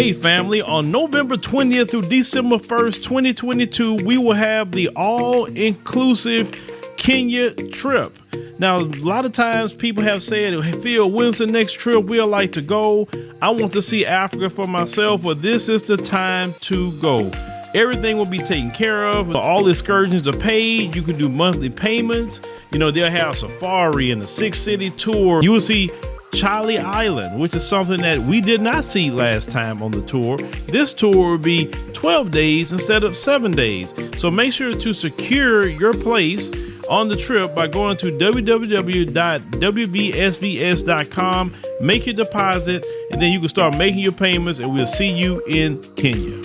Hey family, on November 20th through December 1st, 2022, we will have the all-inclusive Kenya trip. Now, a lot of times people have said, hey, Phil, when's the next trip we'd like to go? I want to see Africa for myself, but this is the time to go. Everything will be taken care of. All excursions are paid. You can do monthly payments. You know, they'll have safari and a 6-city tour. You will see Charlie Island, which is something that we did not see last time on the tour. This tour will be 12 days instead of 7 days. So make sure to secure your place on the trip by going to www.wbsvs.com, make your deposit, and then you can start making your payments, and we'll see you in Kenya.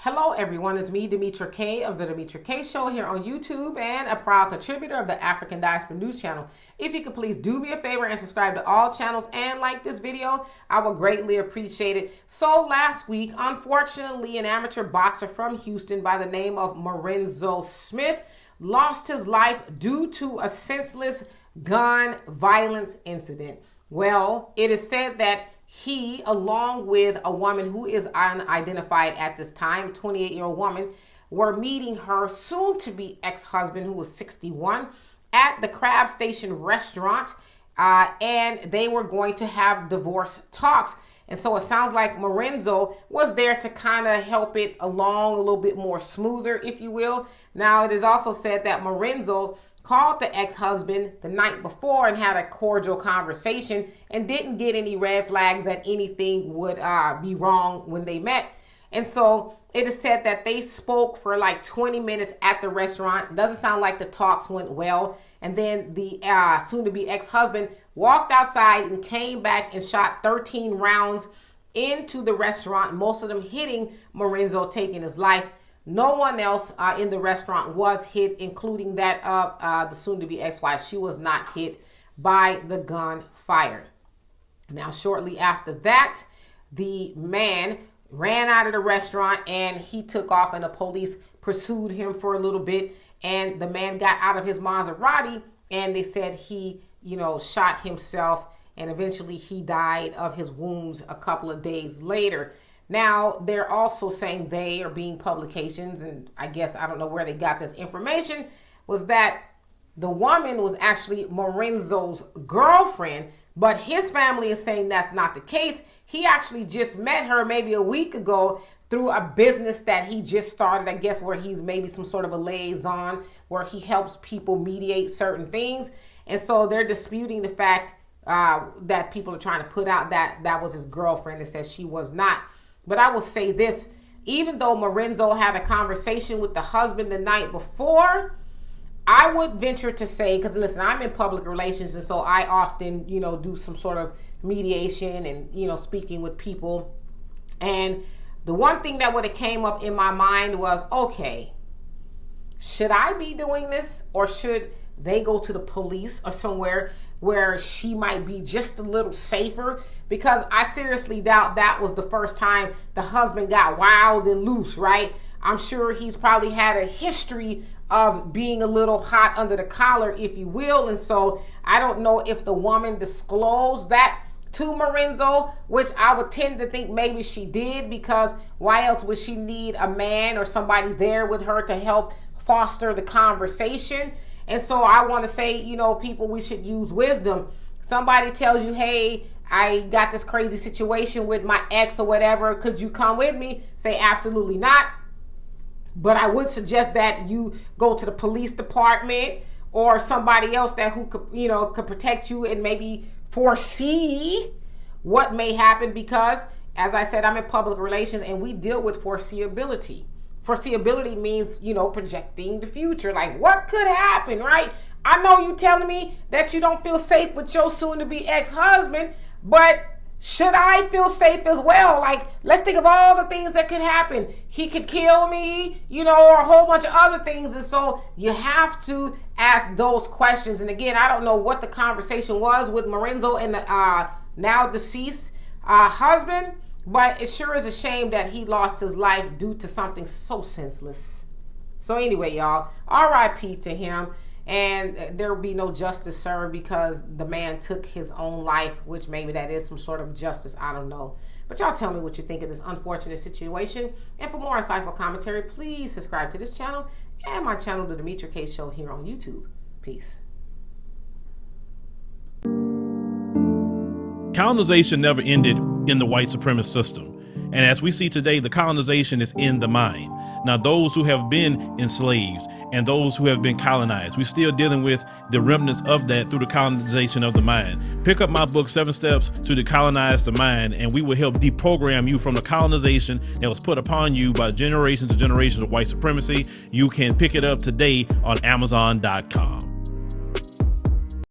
Hello everyone, it's me, Demetra Kaye of the Demetra Kaye Show here on YouTube and a proud contributor of the African Diaspora News Channel. If you could please do me a favor and subscribe to all channels and like this video, I would greatly appreciate it. So last week, unfortunately, an amateur boxer from Houston by the name of Maurenzo Smith lost his life due to a senseless gun violence incident. Well, it is said that he, along with a woman who is unidentified at this time, 28-year-old woman, were meeting her soon-to-be ex-husband, who was 61, at the Crab Station restaurant, and they were going to have divorce talks. And so it sounds like Maurenzo was there to kind of help it along a little bit more smoother, if you will. Now, it is also said that Maurenzo called the ex-husband the night before and had a cordial conversation and didn't get any red flags that anything would be wrong when they met. And so it is said that they spoke for like 20 minutes at the restaurant. Doesn't sound like the talks went well. And then the soon-to-be ex-husband walked outside and came back and shot 13 rounds into the restaurant, most of them hitting Maurenzo, taking his life. No one else in the restaurant was hit, including that of the soon-to-be ex-wife. She was not hit by the gun fired. Now, shortly after that, the man ran out of the restaurant and he took off, and the police pursued him for a little bit. And the man got out of his Maserati, and they said he, shot himself, and eventually he died of his wounds a couple of days later. Now, they're also saying they are being publications, and I guess I don't know where they got this information, was that the woman was actually Maurenzo's girlfriend, but his family is saying that's not the case. He actually just met her maybe a week ago through a business that he just started, I guess, where he's maybe some sort of a liaison where he helps people mediate certain things. And so they're disputing the fact that people are trying to put out that that was his girlfriend and says she was not. But I will say this, even though Maurenzo had a conversation with the husband the night before, I would venture to say, because listen, I'm in public relations, and so I often, do some sort of mediation and, speaking with people. And the one thing that would have came up in my mind was, okay, should I be doing this, or should they go to the police or somewhere where she might be just a little safer? Because I seriously doubt that was the first time the husband got wild and loose, right? I'm sure he's probably had a history of being a little hot under the collar, if you will. And so I don't know if the woman disclosed that to Maurenzo, which I would tend to think maybe she did, because why else would she need a man or somebody there with her to help foster the conversation? And so I want to say, people, we should use wisdom. Somebody tells you, hey, I got this crazy situation with my ex or whatever, could you come with me? Say absolutely not. But I would suggest that you go to the police department or somebody else who could protect you and maybe foresee what may happen, because as I said, I'm in public relations and we deal with foreseeability. Foreseeability means, projecting the future, like what could happen, right? I know you telling me that you don't feel safe with your soon-to-be ex-husband, but should I feel safe as well? Like, let's think of all the things that could happen. He could kill me, or a whole bunch of other things. And so you have to ask those questions. And again, I don't know what the conversation was with Maurenzo and the now deceased husband, but it sure is a shame that he lost his life due to something so senseless. So anyway, y'all, RIP to him. and there will be no justice served because the man took his own life, which maybe that is some sort of justice. I don't know. But y'all tell me what you think of this unfortunate situation. And for more insightful commentary, please subscribe to this channel and my channel, The Demetra Kaye Show, here on YouTube. Peace. Colonization never ended in the white supremacist system. And as we see today, the colonization is in the mind. Now, those who have been enslaved and those who have been colonized, we're still dealing with the remnants of that through the colonization of the mind. Pick up my book, 7 Steps to Decolonize the Mind, and we will help deprogram you from the colonization that was put upon you by generations and generations of white supremacy. You can pick it up today on Amazon.com.